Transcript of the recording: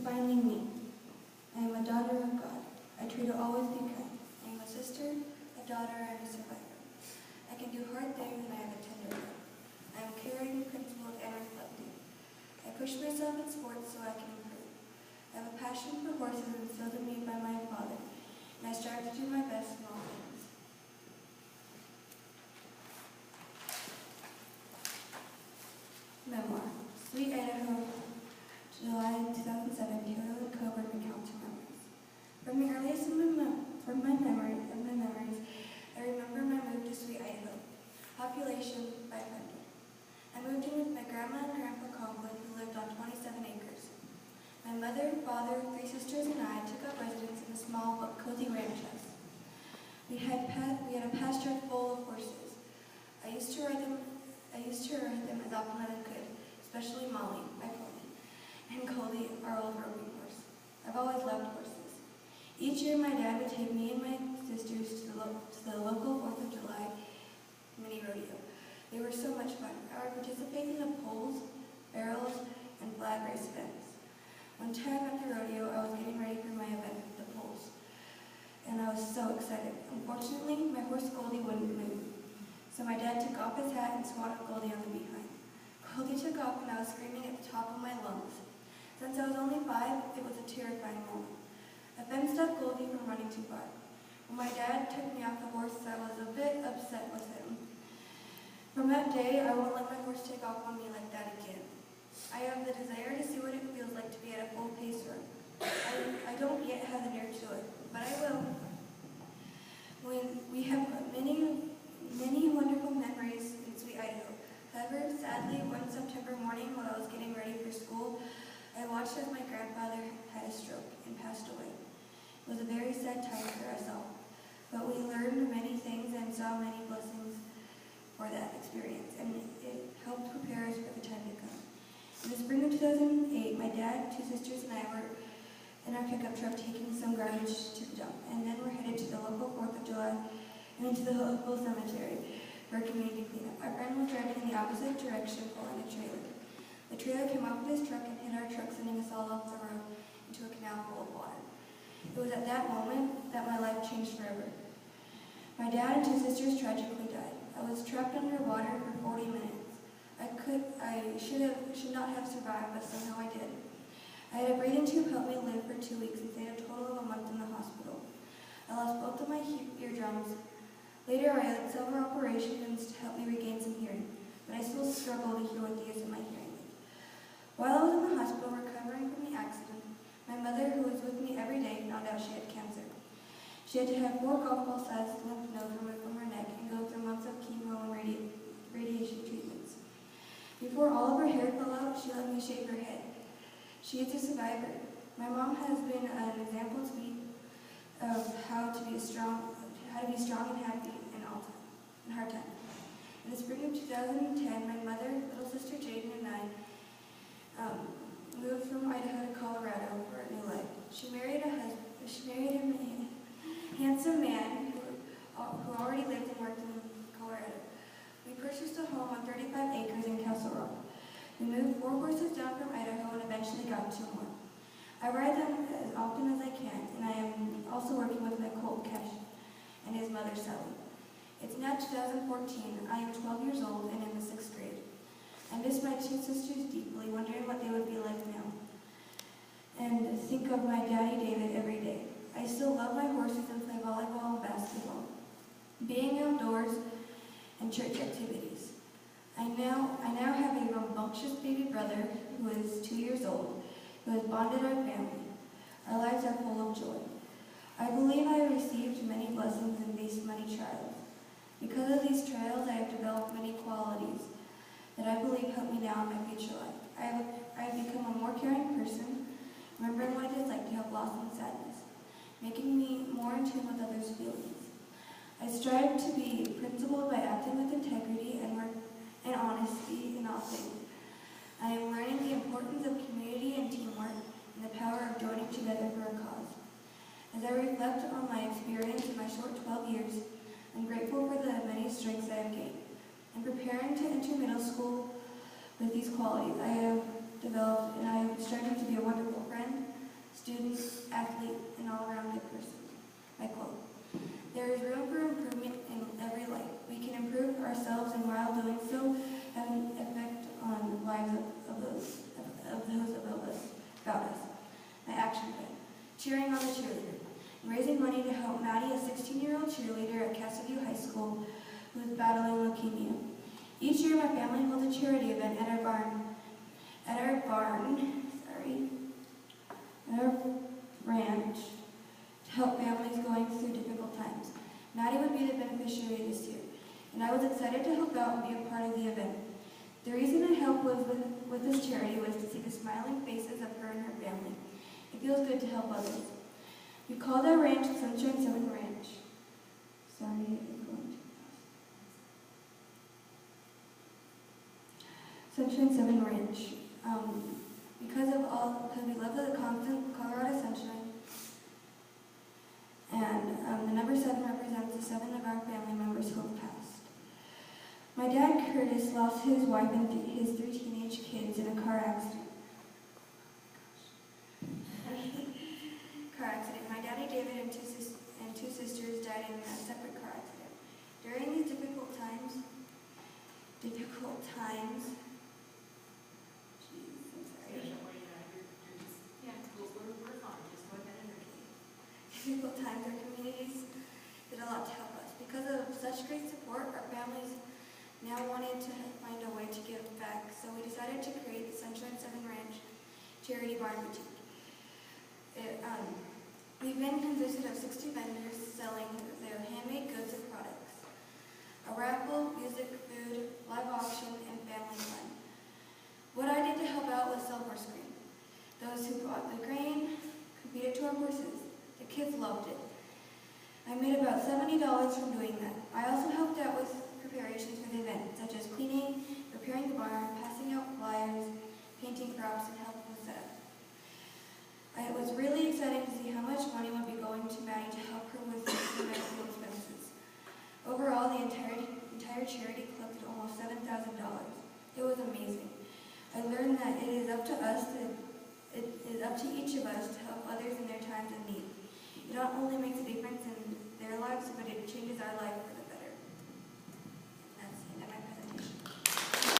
finally me. I am a daughter of God. I try to always be kind. I am a sister, a daughter, and a survivor. I can do hard things and I have a tender heart. I am caring, principled, and reflective. I push myself in sports so I can improve. I have a passion for horses instilled in me by my father, and I strive to do my best in all things. Memoir, Sweet Idaho, July 2007, Taylor and Coburn recounts her memories. From the earliest of my memories, I remember my move to Sweet Idaho. Population 500. I moved in with my grandma and grandpa Conklin, who lived on 27 acres. My mother, father, 3 sisters, and I took up residence in a small but cozy ranch house. We had a pasture full of horses. I used to ride them as often as I could, especially Molly, my pony, and Coley, our old roping horse. I've always loved horses. Each year, my dad would take me and my sisters to the local 4th of July mini rodeo. They were so much fun. I would participate in the poles, barrels, and flag race events. One time at the rodeo, I was getting ready for my event with the poles, and I was so excited. Unfortunately, my horse Goldie wouldn't move, so my dad took off his hat and swatted Goldie on the behind. Goldie took off and I was screaming at the top of my lungs. Since I was only 5, it was a terrifying moment. I fenced off Goldie from running too far. When my dad took me off the horse, I was a bit upset with him. From that day, I won't let my horse take off on me like that again. I have the desire to see what it feels like to be at a full pace run. I don't yet have the nerve to it, but I will. We have many wonderful memories in Sweet Idaho. However, sadly, one September morning while I was getting ready for school, I watched as my grandfather had a stroke and passed away. It was a very sad time for us all, but we learned many things and saw many blessings for that experience, and it helped prepare us for the time to come. In the spring of 2008, my dad, 2 sisters, and I were in our pickup truck taking some garbage to the dump, and then we're headed to the local 4th of July and into the local cemetery for a community cleanup. Our friend was driving in the opposite direction, pulling a trailer. The trailer came off of his truck and hit our truck, sending us all off the road into a canal full of water. It was at that moment that my life changed forever. My dad and 2 sisters tragically died. I was trapped underwater for 40 minutes. I should not have survived, but somehow I did. I had a breathing tube help me live for 2 weeks and stayed a total of a month in the hospital. I lost both of my eardrums. Later, I had several operations to help me regain some hearing, but I still struggle to hear with the use of my hearing aid. While I was in the hospital recovering from the accident, my mother, who was with me every day, found out she had cancer. She had to have 4 golf ball-sized lymph nodes removed from her neck and go through months of chemo and radiation treatments. Before all of her hair fell out, she let me shave her head. She is a survivor. My mom has been an example to me of how to be strong and happy in hard times. In the spring of 2010, my mother, little sister Jaden, and I moved from Idaho to Colorado for a new life. She married a handsome man who already lived and worked in Colorado. We purchased a home on 35 acres in Castle Rock. We moved 4 horses down from Idaho and eventually got 2 more. I ride them as often as I can, and I am also working with my colt, Cash, and his mother, Sally. It's now 2014. I am 12 years old and in the 6th grade. I miss my 2 sisters deeply, wondering what they would be like now, and think of my daddy, David, every day. I still love my horses and play volleyball and basketball, being outdoors, and church activities. I now have a rambunctious baby brother who is 2 years old, who has bonded our family. Our lives are full of joy. I believe I have received many blessings and faced many trials. Because of these trials, I have developed many qualities that I believe help me now in my future life. I have become a more caring person, remembering what it is like to have loss and sadness, making me more in tune with others' feelings. I strive to be principled by acting with integrity and honesty in all things. I am learning the importance of community and teamwork and the power of joining together for a cause. As I reflect on my experience in my short 12 years, I'm grateful for the many strengths I have gained. In preparing to enter middle school with these qualities I have developed, and I am striving to be a wonderful friend, student, athlete, and all-around good person. I quote, "There is room for improvement in every life. We can improve ourselves, and while doing so, have an effect on the lives of those above us, about us." My action plan: cheering on the cheerleader, and raising money to help Maddie, a 16-year-old cheerleader at Castleview High School who is battling leukemia. Each year, my family holds a charity event at our ranch to help families going through difficult times. Maddie would be the beneficiary this year, and I was excited to help out and be a part of the event. The reason I helped with this charity was to see the smiling faces of her and her family. It feels good to help others. We called our ranch Sunshine 7 Ranch. Sorry, I'm going too fast. Sunshine 7 Ranch. Because we love the constant Colorado sunshine, and the number 7 represents the 7 of our family members who have passed. My dad, Curtis, lost his wife and his 3 teenage kids in a car accident. My daddy, David, and two sisters died in a separate car accident. During these difficult times, our communities did a lot to help us. Because of such great support, our families now wanted to find a way to give back, so we decided to create the Sunshine 7 Ranch Charity Barn Boutique. The event consisted of 60 vendors selling their handmade goods and products, a raffle, music, food, live auction, and family fun. What I did to help out was sell horse grain. Those who bought the grain could feed it to our horses. The kids loved it. I made about $70 from doing that. I also helped out with preparations for the event, such as cleaning, preparing the barn, passing out flyers, painting crops, and helping with setup. It was really exciting to see how much money would be going to Maddie to help her with her medical expenses. Overall, the entire charity collected almost $7,000. It was amazing. I learned that it is up to each of us to help others in their times of need. It not only makes a difference in their lives, but it changes our life.